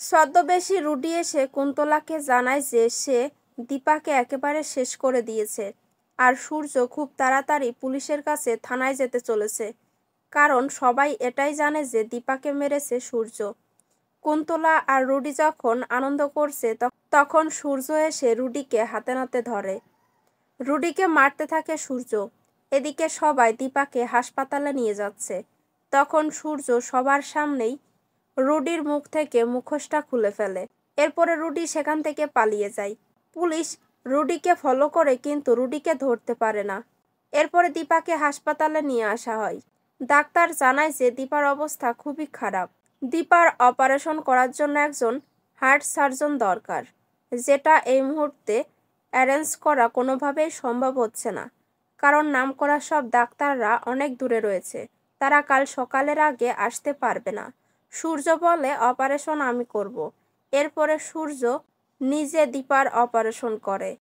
ছদ্মবেশী রুডি এসে কুন্তলাকে জানায় যে সে দীপাকে একেবারে শেষ করে দিয়েছে আর সূর্য খুব তাড়াতাড়ি পুলিশের কাছে থানায় যেতে চলেছে, কারণ সবাই এটাই জানে যে দীপাকে মেরেছে সূর্য। কুন্তলা আর রুডি যখন আনন্দ করছে তখন সূর্য এসে রুডিকে হাতে নাতে ধরে। রুডিকে মারতে থাকে সূর্য। এদিকে সবাই দীপাকে হাসপাতালে নিয়ে যাচ্ছে। তখন সূর্য সবার সামনেই রুডির মুখ থেকে মুখোশটা খুলে ফেলে। এরপরে রুডি সেখান থেকে পালিয়ে যায়। পুলিশ রুডিকে ফলো করে কিন্তু রুডিকে ধরতে পারে না। এরপরে দীপাকে হাসপাতালে নিয়ে আসা হয়। ডাক্তার জানায় যে দীপার অবস্থা খুবই খারাপ। দীপার অপারেশন করার জন্য একজন হার্ট সার্জন দরকার, যেটা এই মুহূর্তে অ্যারেঞ্জ করা কোনোভাবেই সম্ভব হচ্ছে না, কারণ নামকরা সব ডাক্তাররা অনেক দূরে রয়েছে। তারা কাল সকালের আগে আসতে পারবে না। সূর্য বলে অপারেশন আমি করব। এরপরে সূর্য নিজে দীপার অপারেশন করে।